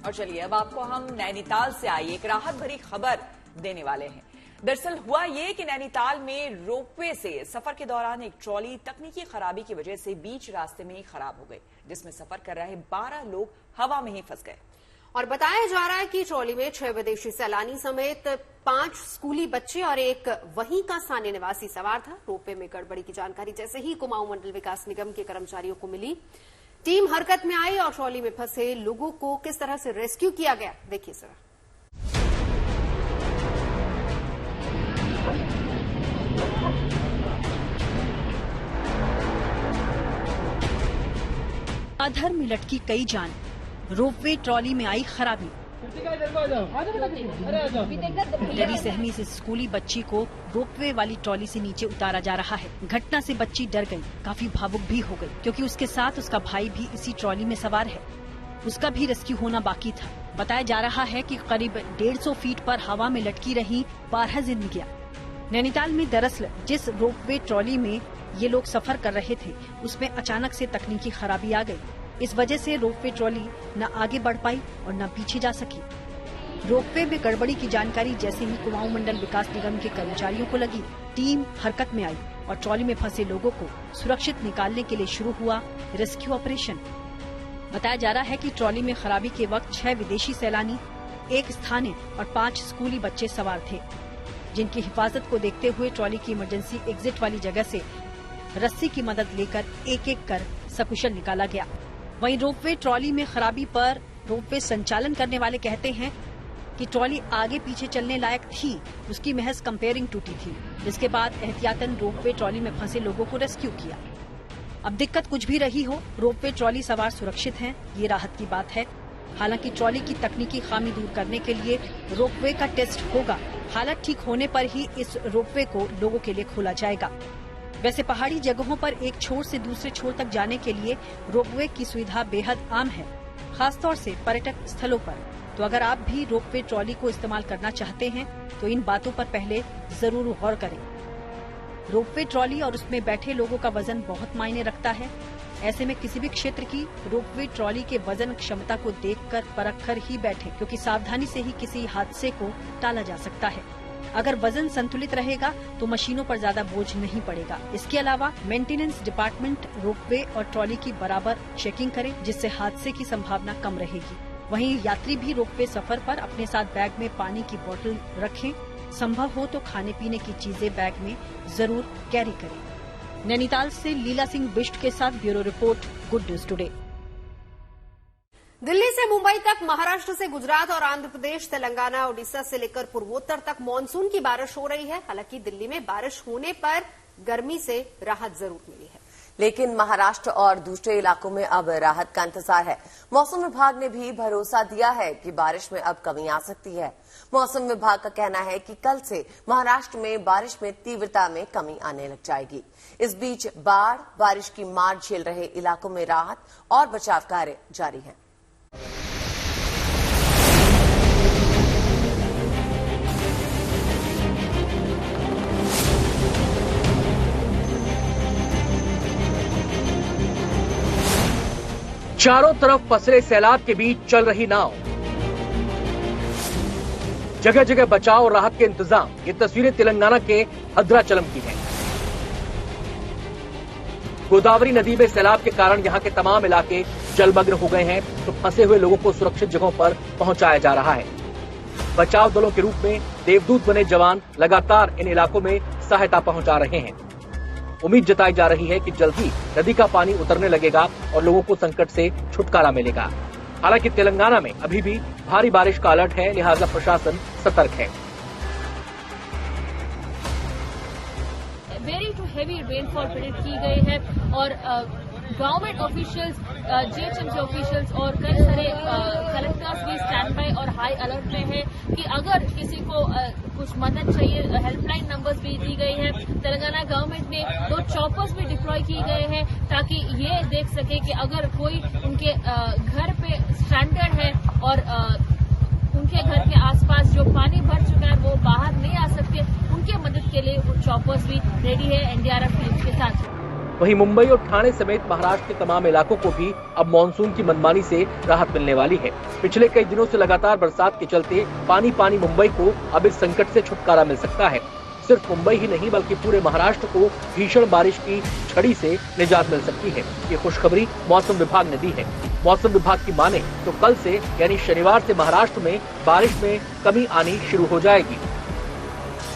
और चलिए अब आपको हम नैनीताल से आई एक राहत भरी खबर देने वाले हैं। दरअसल हुआ ये कि नैनीताल में रोपवे से सफर के दौरान एक ट्रॉली तकनीकी खराबी की वजह से बीच रास्ते में ही खराब हो गई, जिसमें सफर कर रहे 12 लोग हवा में ही फंस गए। और बताया जा रहा है कि ट्रॉली में 6 विदेशी सैलानी समेत 5 स्कूली बच्चे और एक वहीं का स्थानीय निवासी सवार था। रोपवे में गड़बड़ी की जानकारी जैसे ही कुमाऊं मंडल विकास निगम के कर्मचारियों को मिली, टीम हरकत में आई और ट्रॉली में फंसे लोगों को किस तरह से रेस्क्यू किया गया, देखिए जरा। अधर में लटकी कई जान, रोपवे ट्रॉली में आई खराबी। डरी सहमी से स्कूली बच्ची को रोपवे वाली ट्रॉली से नीचे उतारा जा रहा है। घटना से बच्ची डर गई, काफी भावुक भी हो गई, क्योंकि उसके साथ उसका भाई भी इसी ट्रॉली में सवार है। उसका भी रेस्क्यू होना बाकी था। बताया जा रहा है कि करीब 150 फीट पर हवा में लटकी रही 12 जिंदगियां। नैनीताल में दरअसल जिस रोपवे ट्रॉली में ये लोग सफर कर रहे थे, उसमें अचानक से तकनीकी खराबी आ गई। इस वजह से रोपवे ट्रॉली न आगे बढ़ पाई और न पीछे जा सकी। रोपवे में गड़बड़ी की जानकारी जैसे ही कुमाऊं मंडल विकास निगम के कर्मचारियों को लगी, टीम हरकत में आई और ट्रॉली में फंसे लोगों को सुरक्षित निकालने के लिए शुरू हुआ रेस्क्यू ऑपरेशन। बताया जा रहा है कि ट्रॉली में खराबी के वक्त 6 विदेशी सैलानी, 1 स्थानीय और 5 स्कूली बच्चे सवार थे, जिनकी हिफाजत को देखते हुए ट्रॉली की इमरजेंसी एग्जिट वाली जगह से रस्सी की मदद लेकर एक एक कर सकुशल निकाला गया। वहीं रोपवे ट्रॉली में खराबी पर रोपवे संचालन करने वाले कहते हैं कि ट्रॉली आगे पीछे चलने लायक थी, उसकी महज कंपेयरिंग टूटी थी, जिसके बाद एहतियातन रोपवे ट्रॉली में फंसे लोगों को रेस्क्यू किया। अब दिक्कत कुछ भी रही हो, रोपवे ट्रॉली सवार सुरक्षित हैं, ये राहत की बात है। हालांकि ट्रॉली की तकनीकी खामी दूर करने के लिए रोपवे का टेस्ट होगा। हालत ठीक होने पर ही इस रोपवे को लोगों के लिए खोला जाएगा। वैसे पहाड़ी जगहों पर एक छोर से दूसरे छोर तक जाने के लिए रोपवे की सुविधा बेहद आम है, खासतौर से पर्यटक स्थलों पर। तो अगर आप भी रोपवे ट्रॉली को इस्तेमाल करना चाहते हैं तो इन बातों पर पहले जरूर गौर करें। रोपवे ट्रॉली और उसमें बैठे लोगों का वजन बहुत मायने रखता है। ऐसे में किसी भी क्षेत्र की रोपवे ट्रॉली के वजन क्षमता को देखकर परख कर ही बैठें, क्योंकि सावधानी से ही किसी हादसे को टाला जा सकता है। अगर वजन संतुलित रहेगा तो मशीनों पर ज्यादा बोझ नहीं पड़ेगा। इसके अलावा मेंटेनेंस डिपार्टमेंट रोपवे और ट्रॉली की बराबर चेकिंग करे, जिससे हादसे की संभावना कम रहेगी। वहीं यात्री भी रोपवे सफर पर अपने साथ बैग में पानी की बोतल रखें। संभव हो तो खाने पीने की चीजें बैग में जरूर कैरी करें। नैनीताल से लीला सिंह बिष्ट के साथ bureau report, good news today. Delhi से मुंबई तक, महाराष्ट्र से गुजरात और आंध्र प्रदेश, तेलंगाना, ओडिशा से लेकर पूर्वोत्तर तक मानसून की बारिश हो रही है। हालांकि दिल्ली में बारिश होने पर गर्मी से राहत जरूर मिली है, लेकिन महाराष्ट्र और दूसरे इलाकों में अब राहत का इंतजार है। मौसम विभाग ने भी भरोसा दिया है कि बारिश में अब कमी आ सकती है। मौसम विभाग का कहना है कि कल से महाराष्ट्र में बारिश में तीव्रता में कमी आने लग जाएगी। इस बीच बाढ़, बारिश की मार झेल रहे इलाकों में राहत और बचाव कार्य जारी है। चारों तरफ पसरे सैलाब के बीच चल रही नाव, जगह जगह बचाव और राहत के इंतजाम। ये तस्वीरें तेलंगाना के भद्राचलम की हैं। गोदावरी नदी में सैलाब के कारण यहां के तमाम इलाके जलमग्न हो गए हैं, तो फंसे हुए लोगों को सुरक्षित जगहों पर पहुंचाया जा रहा है। बचाव दलों के रूप में देवदूत बने जवान लगातार इन इलाकों में सहायता पहुंचा रहे हैं। उम्मीद जताई जा रही है कि जल्द ही नदी का पानी उतरने लगेगा और लोगों को संकट से छुटकारा मिलेगा। हालांकि तेलंगाना में अभी भी भारी बारिश का अलर्ट है, लिहाजा प्रशासन सतर्क है। Very to heavy rainfall predict की गई है और गवर्नमेंट ऑफिशियल्स, जीएचएमसी ऑफिशियल्स और कई सारे कलेक्टर्स भी स्टैंड बाय और हाई अलर्ट में है कि अगर किसी को कुछ मदद चाहिए, हेल्पलाइन नंबर्स भी दी गई है। तेलंगाना गवर्नमेंट ने 2 चॉपर्स भी डिप्लॉय किए गए हैं ताकि ये देख सके कि अगर कोई उनके घर पे स्ट्रैंडेड है और उनके घर के आसपास जो पानी भर चुका है वो बाहर नहीं आ सकते, उनके मदद के लिए वो चॉपर्स भी रेडी है एनडीआरएफ टीम के साथ। वहीं मुंबई और ठाणे समेत महाराष्ट्र के तमाम इलाकों को भी अब मानसून की मनमानी से राहत मिलने वाली है। पिछले कई दिनों से लगातार बरसात के चलते पानी पानी मुंबई को अब इस संकट से छुटकारा मिल सकता है। सिर्फ मुंबई ही नहीं बल्कि पूरे महाराष्ट्र को भीषण बारिश की छड़ी से निजात मिल सकती है। ये खुशखबरी मौसम विभाग ने दी है। मौसम विभाग की माने तो कल से यानी शनिवार से महाराष्ट्र में बारिश में कमी आनी शुरू हो जाएगी।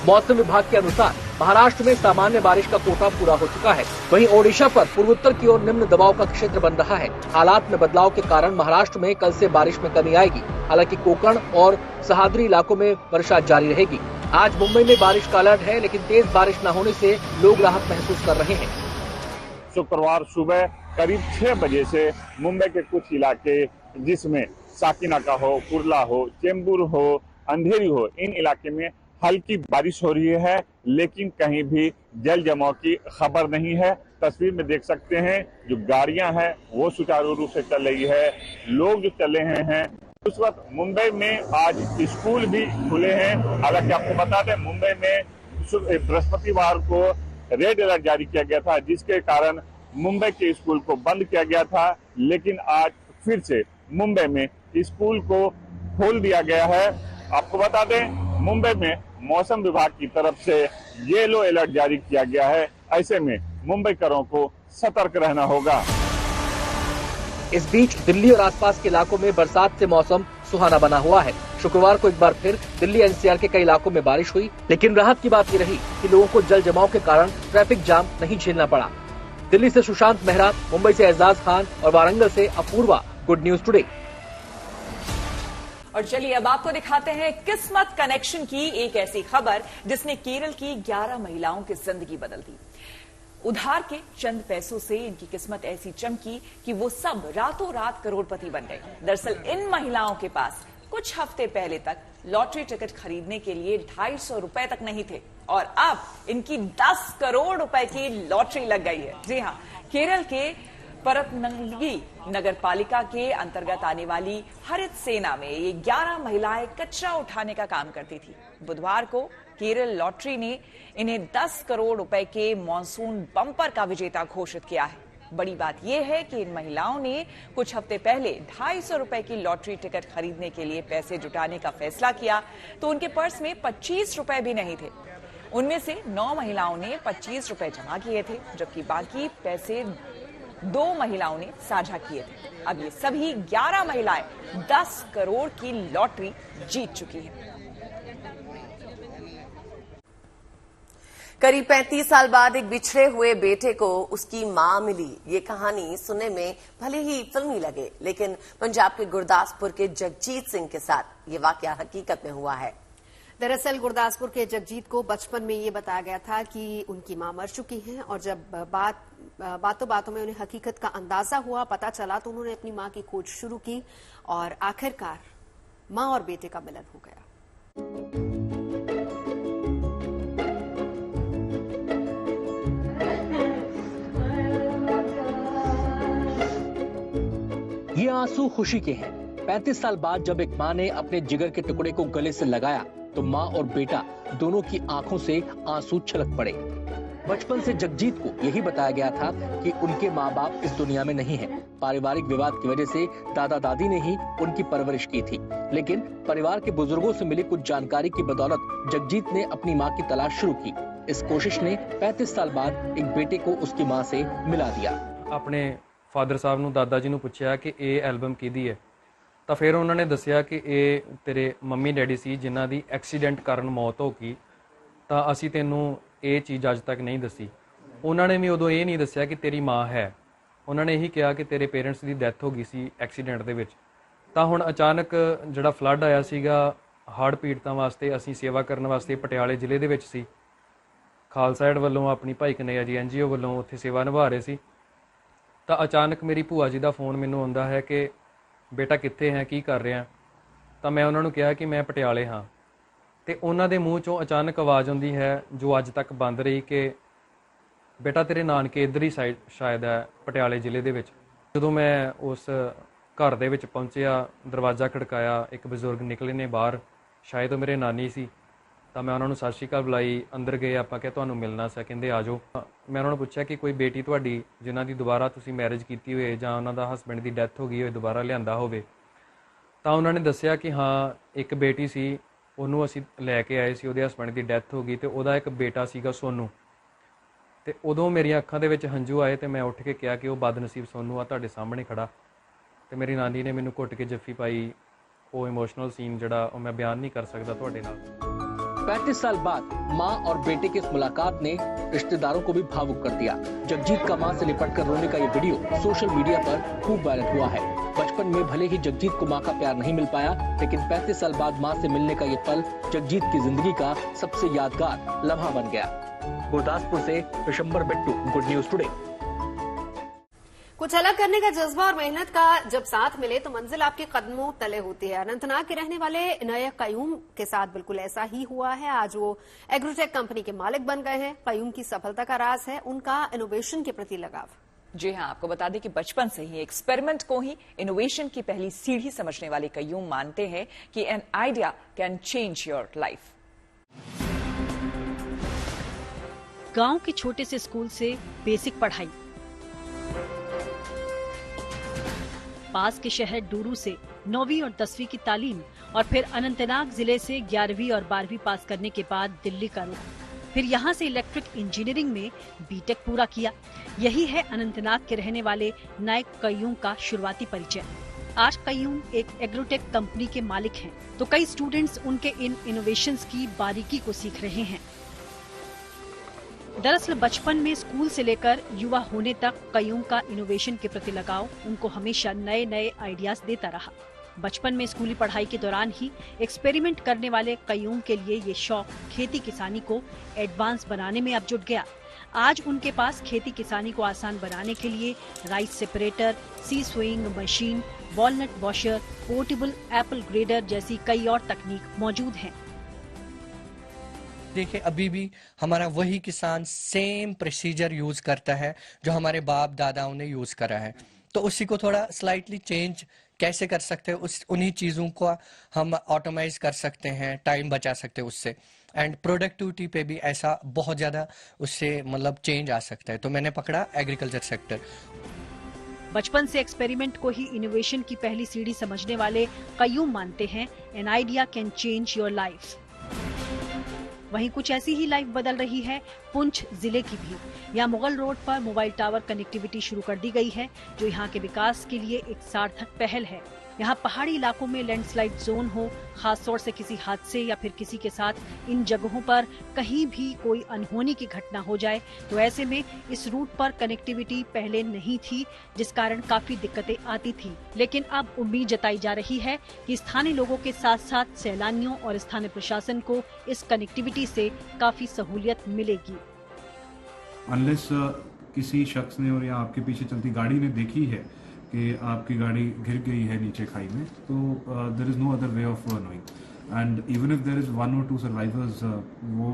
मौसम विभाग के अनुसार महाराष्ट्र में सामान्य बारिश का कोटा पूरा हो चुका है। वहीं ओडिशा पर पूर्वोत्तर की ओर निम्न दबाव का क्षेत्र बन रहा है। हालात में बदलाव के कारण महाराष्ट्र में कल से बारिश में कमी आएगी। हालांकि कोंकण और सह्याद्री इलाकों में वर्षा जारी रहेगी। आज मुंबई में बारिश का अलर्ट है, लेकिन तेज बारिश न होने से लोग राहत महसूस कर रहे हैं। शुक्रवार सुबह करीब 6 बजे से मुंबई के कुछ इलाके, जिसमें साकिनाका हो, कुर्ला हो, चेंबूर हो, अंधेरी हो, इन इलाके में हल्की बारिश हो रही है, लेकिन कहीं भी जल जमाव की खबर नहीं है। तस्वीर में देख सकते हैं जो गाड़ियां हैं वो सुचारू रूप से चल रही है, लोग जो चल रहे हैं। उस वक्त मुंबई में आज स्कूल भी खुले हैं। हालांकि आपको बता दें मुंबई में बृहस्पतिवार को रेड अलर्ट जारी किया गया था, जिसके कारण मुंबई के स्कूल को बंद किया गया था, लेकिन आज फिर से मुंबई में स्कूल को खोल दिया गया है। आपको बता दें मुंबई में मौसम विभाग की तरफ से येलो अलर्ट जारी किया गया है। ऐसे में मुंबईकरों को सतर्क रहना होगा। इस बीच दिल्ली और आसपास के इलाकों में बरसात से मौसम सुहाना बना हुआ है। शुक्रवार को एक बार फिर दिल्ली एनसीआर के कई इलाकों में बारिश हुई, लेकिन राहत की बात ये रही कि लोगों को जल जमाव के कारण ट्रैफिक जाम नहीं झेलना पड़ा। दिल्ली से सुशांत मेहरा, मुंबई से एजाज खान और वारंगल से अपूर्वा, गुड न्यूज टुडे। और चलिए अब आपको दिखाते हैं किस्मत कनेक्शन की एक ऐसी खबर जिसने केरल की 11 महिलाओं की जिंदगी बदल दी। उधार के चंद पैसों से इनकी किस्मत ऐसी चमकी कि वो सब रातों रात करोड़पति बन गए। दरअसल इन महिलाओं के पास कुछ हफ्ते पहले तक लॉटरी टिकट खरीदने के लिए 250 रुपए तक नहीं थे और अब इनकी 10 करोड़ रुपए की लॉटरी लग गई है। जी हां, केरल के परपनंगी नगर पालिका के अंतर्गत आने वाली हरित सेना में ये 11 महिलाएं कचरा उठाने का काम करती थी। बुधवार को केरल लॉटरी ने इन्हें 10 करोड़ रुपए के मॉनसून बम्पर का विजेता घोषित किया है। बड़ी बात यह है कि इन महिलाओं ने कुछ हफ्ते पहले 250 रुपए की लॉटरी टिकट खरीदने के लिए पैसे जुटाने का फैसला किया तो उनके पर्स में 25 रुपए भी नहीं थे। उनमें से 9 महिलाओं ने 25 रुपए जमा किए थे, जबकि बाकी पैसे 2 महिलाओं ने साझा किए थे। अब ये सभी 11 महिलाएं 10 करोड़ की लॉटरी जीत चुकी हैं। करीब 35 साल बाद एक बिछड़े हुए बेटे को उसकी मां मिली। ये कहानी सुनने में भले ही फिल्मी लगे, लेकिन पंजाब के गुरदासपुर के जगजीत सिंह के साथ ये वाकया हकीकत में हुआ है। दरअसल गुरदासपुर के जगजीत को बचपन में ये बताया गया था कि उनकी मां मर चुकी हैं और जब बातों बातों में उन्हें हकीकत का अंदाजा हुआ, पता चला, तो उन्होंने अपनी मां की खोज शुरू की और आखिरकार मां और बेटे का मिलन हो गया। ये आंसू खुशी के हैं। 35 साल बाद जब एक मां ने अपने जिगर के टुकड़े को गले से लगाया तो मां और बेटा दोनों की आंखों से आंसू छलक पड़े। बचपन से जगजीत को यही बताया गया था कि उनके माँ बाप इस दुनिया में नहीं हैं। पारिवारिक विवाद की वजह से दादा दादी ने ही उनकी परवरिश की थी, लेकिन परिवार के बुजुर्गों से मिली कुछ जानकारी की बदौलत जगजीत ने अपनी माँ की तलाश शुरू की। इस कोशिश ने 35 साल बाद एक बेटे को उसकी माँ से मिला दिया। अपने फादर साहब ਨੂੰ ਦਾਦਾ ਜੀ ਨੂੰ ਪੁੱਛਿਆ ਕਿ ਇਹ ਐਲਬਮ ਕਿਹਦੀ ਹੈ ਤਾਂ ਫਿਰ ਉਹਨਾਂ ਨੇ ਦੱਸਿਆ ਕਿ ਇਹ ਤੇਰੇ ਮੰਮੀ ਡੈਡੀ ਸੀ ਜਿਨ੍ਹਾਂ ਦੀ ਐਕਸੀਡੈਂਟ ਕਾਰਨ ਮੌਤ ਹੋ ਗਈ, ਤਾਂ ਅਸੀਂ ਤੈਨੂੰ ਇਹ ਚੀਜ਼ ਅੱਜ ਤੱਕ ਨਹੀਂ ਦੱਸੀ। ਉਹਨਾਂ ਨੇ ਵੀ ਉਦੋਂ ਇਹ ਨਹੀਂ ਦੱਸਿਆ ਕਿ ਤੇਰੀ ਮਾਂ ਹੈ, ਉਹਨਾਂ ਨੇ ਇਹੀ ਕਿਹਾ ਕਿ ਤੇਰੇ ਪੇਰੈਂਟਸ ਦੀ ਡੈਥ ਹੋ ਗਈ ਸੀ ਐਕਸੀਡੈਂਟ ਦੇ ਵਿੱਚ। ਤਾਂ ਹੁਣ ਅਚਾਨਕ ਜਿਹੜਾ ਫਲੱਡ ਆਇਆ ਸੀਗਾ ਹੜ੍ਹ ਪੀੜਤਾਂ ਵਾਸਤੇ ਅਸੀਂ ਸੇਵਾ ਕਰਨ ਵਾਸਤੇ ਪਟਿਆਲੇ ਜ਼ਿਲ੍ਹੇ ਦੇ ਵਿੱਚ ਸੀ। ਖਾਲਸਾ ਏਡ ਵੱਲੋਂ ਆਪਣੀ ਭਾਈ ਕਨਈਆ ਜੀ NGO ਵੱਲੋਂ ਉੱਥੇ ਸੇਵਾ ਨਿਭਾ ਰਹੇ ਸੀ। ਤਾਂ ਅਚਾਨਕ ਮੇਰੀ ਭੂਆ ਜੀ ਦਾ ਫੋਨ ਮੈਨੂੰ ਆਉਂਦਾ ਹੈ ਕਿ ਬੇਟਾ ਕਿੱਥੇ ਹੈ, ਕੀ ਕਰ ਰਿਹਾ। ਤਾਂ ਮੈਂ ਉਹਨਾਂ ਨੂੰ ਕਿਹਾ ਕਿ ਮੈਂ ਪਟਿਆਲੇ ਹਾਂ, ਤੇ ਉਹਨਾਂ ਦੇ ਮੂੰਹ ਚੋਂ ਅਚਾਨਕ ਆਵਾਜ਼ ਆਉਂਦੀ ਹੈ ਜੋ ਅੱਜ ਤੱਕ ਬੰਦ ਰਹੀ ਕਿ ਬੇਟਾ ਤੇਰੇ ਨਾਨਕੇ ਇੱਧਰ ਹੀ ਸਾਈਡ ਸ਼ਾਇਦ ਹੈ ਪਟਿਆਲੇ ਜ਼ਿਲ੍ਹੇ ਦੇ ਵਿੱਚ। ਜਦੋਂ ਮੈਂ ਉਸ ਘਰ ਦੇ ਵਿੱਚ ਪਹੁੰਚਿਆ, ਦਰਵਾਜ਼ਾ ਖੜਕਾਇਆ, ਇੱਕ ਬਜ਼ੁਰਗ ਨਿਕਲੇ ਨੇ ਬਾਹਰ, ਸ਼ਾਇਦ ਉਹ ਮੇਰੇ ਨਾਨੀ ਸੀ। ਤਾਂ ਮੈਂ ਉਹਨਾਂ ਨੂੰ ਸਤਿ ਸ਼੍ਰੀ ਅਕਾਲ ਬੁਲਾਈ, ਅੰਦਰ ਗਏ, ਆਪਾਂ ਕਿਹਾ ਤੁਹਾਨੂੰ ਮਿਲਣਾ ਸੀ, ਕਹਿੰਦੇ ਆ ਜਾਓ। ਮੈਂ ਉਹਨਾਂ ਨੂੰ ਪੁੱਛਿਆ ਕਿ ਕੋਈ ਬੇਟੀ ਤੁਹਾਡੀ ਜਿਨ੍ਹਾਂ ਦੀ ਦੁਬਾਰਾ ਤੁਸੀਂ ਮੈਰਿਜ ਕੀਤੀ ਹੋਏ ਜਾਂ ਉਹਨਾਂ ਦਾ ਹਸਬੈਂਡ ਦੀ ਡੈਥ ਹੋ ਗਈ ਹੋਏ ਦੁਬਾਰਾ ਲਿਆਂਦਾ ਹੋਵੇ, ਤਾਂ ਉਹਨਾਂ ਨੇ ਦੱਸਿਆ ਕਿ ਹਾਂ ਇੱਕ ਬੇਟੀ ਸੀ, ਉਹਨੂੰ ਅਸੀਂ ਲੈ ਕੇ ਆਏ ਸੀ, ਉਹਦੇ ਹਸਬੈਂਡ ਦੀ ਡੈਥ ਹੋ ਗਈ ਤੇ ਉਹਦਾ ਇੱਕ ਬੇਟਾ ਸੀਗਾ ਸੋਨੂ। ਤੇ ਉਦੋਂ ਮੇਰੀਆਂ ਅੱਖਾਂ ਦੇ ਵਿੱਚ ਹੰਝੂ ਆਏ ਤੇ ਮੈਂ ਉੱਠ ਕੇ ਕਿਹਾ ਕਿ ਉਹ ਬਦਨਸੀਬ ਸੋਨੂ ਆ ਤੁਹਾਡੇ ਸਾਹਮਣੇ ਖੜਾ। ਤੇ ਮੇਰੀ ਨਾਨੀ ਨੇ ਮੈਨੂੰ ਘੁੱਟ ਕੇ ਜੱਫੀ ਪਾਈ। ਉਹ इमोशनल सीन जड़ा मैं बयान नहीं कर सकता ਤੁਹਾਡੇ ਨਾਲ। 35 साल बाद मां और बेटे की इस मुलाकात ने रिश्तेदारों को भी भावुक कर दिया। जगजीत का मां से लिपट कर रोने का ये वीडियो सोशल मीडिया पर खूब वायरल हुआ है। बचपन में भले ही जगजीत को मां का प्यार नहीं मिल पाया, लेकिन 35 साल बाद मां से मिलने का ये पल जगजीत की जिंदगी का सबसे यादगार लम्हा बन गया। गुरदासपुर से Vishambar Bittu, good news today. कुछ अलग करने का जज्बा और मेहनत का जब साथ मिले तो मंजिल आपके कदमों तले होती है। अनंतनाग के रहने वाले नए कयूम के साथ बिल्कुल ऐसा ही हुआ है। आज वो एग्रोटेक कंपनी के मालिक बन गए हैं। कयूम की सफलता का राज है उनका इनोवेशन के प्रति लगाव। जी हां, आपको बता दें कि बचपन से ही एक्सपेरिमेंट को ही इनोवेशन की पहली सीढ़ी समझने वाले कयूम मानते हैं कि an idea can change your life. गांव के छोटे से स्कूल से बेसिक पढ़ाई, पास के शहर डूरू से 9वीं और 10वीं की तालीम और फिर अनंतनाग जिले से 11वीं और 12वीं पास करने के बाद दिल्ली का रुख, फिर यहां से इलेक्ट्रिक इंजीनियरिंग में बीटेक पूरा किया। यही है अनंतनाग के रहने वाले नए कयूम का शुरुआती परिचय। आज कयूम एक एग्रोटेक कंपनी के मालिक हैं, तो कई स्टूडेंट्स उनके इन इनोवेशंस की बारीकी को सीख रहे हैं। दरअसल बचपन में स्कूल से लेकर युवा होने तक कयूम का इनोवेशन के प्रति लगाव उनको हमेशा नए नए आइडियाज देता रहा। बचपन में स्कूली पढ़ाई के दौरान ही एक्सपेरिमेंट करने वाले कयूम के लिए ये शौक खेती किसानी को एडवांस बनाने में अब जुट गया। आज उनके पास खेती किसानी को आसान बनाने के लिए राइस सेपरेटर, सी स्विंग machine, walnut washer, portable apple grader जैसी कई और तकनीक मौजूद हैं। देखिए अभी भी हमारा वही किसान सेम प्रोसीजर यूज करता है जो हमारे बाप दादाओं ने यूज करा है, तो उसी को थोड़ा स्लाइटली चेंज कैसे कर सकते हैं, उन्हीं चीजों को हम ऑटोमाइज कर सकते हैं, टाइम बचा सकते हैं उससे, एंड प्रोडक्टिविटी पे भी ऐसा बहुत ज्यादा उससे मतलब चेंज आ सकता है। तो मैंने पकड़ा एग्रीकल्चर सेक्टर। बचपन से एक्सपेरिमेंट को ही इनोवेशन की पहली सीढ़ी समझने वाले कयूम मानते हैं an idea can change your life. वहीं कुछ ऐसी ही लाइफ बदल रही है पुंछ जिले की भी। यहाँ मुगल रोड पर मोबाइल टावर कनेक्टिविटी शुरू कर दी गई है, जो यहाँ के विकास के लिए एक सार्थक पहल है। यहाँ पहाड़ी इलाकों में लैंडस्लाइड जोन हो, खास तौर से किसी हादसे या फिर किसी के साथ इन जगहों पर कहीं भी कोई अनहोनी की घटना हो जाए, तो ऐसे में इस रूट पर कनेक्टिविटी पहले नहीं थी, जिस कारण काफी दिक्कतें आती थी। लेकिन अब उम्मीद जताई जा रही है कि स्थानीय लोगों के साथ साथ सैलानियों और स्थानीय प्रशासन को इस कनेक्टिविटी से काफी सहूलियत मिलेगी। अनलेस किसी शख्स ने और या आपके पीछे चलती गाड़ी ने देखी है कि आपकी गाड़ी गिर गई है नीचे खाई में, तो there is no other way of knowing, and even if there is 1 or 2 survivors, वो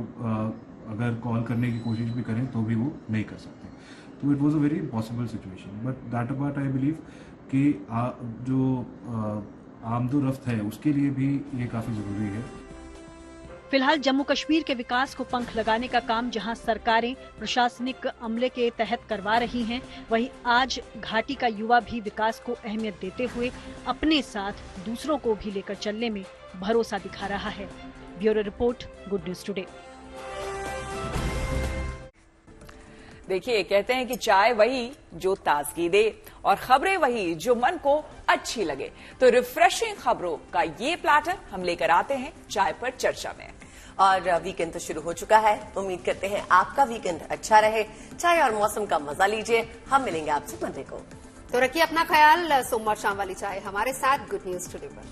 अगर कॉल करने की कोशिश भी करें तो भी वो नहीं कर सकते। तो it was a very impossible situation, but that about I believe कि जो आमदोरफ्त है उसके लिए भी ये काफ़ी ज़रूरी है। फिलहाल जम्मू कश्मीर के विकास को पंख लगाने का काम जहां सरकारें प्रशासनिक अमले के तहत करवा रही हैं, वहीं आज घाटी का युवा भी विकास को अहमियत देते हुए अपने साथ दूसरों को भी लेकर चलने में भरोसा दिखा रहा है। Bureau report, good news today. देखिए, कहते हैं कि चाय वही जो ताजगी दे और खबरें वही जो मन को अच्छी लगे। तो रिफ्रेशिंग खबरों का ये प्लेटर हम लेकर आते हैं चाय पर चर्चा में। और वीकेंड तो शुरू हो चुका है, उम्मीद करते हैं आपका वीकेंड अच्छा रहे। चाय और मौसम का मजा लीजिए। हम मिलेंगे आपसे मंडे को। तो रखिए अपना ख्याल। सोमवार शाम वाली चाय हमारे साथ गुड न्यूज टुडे पर।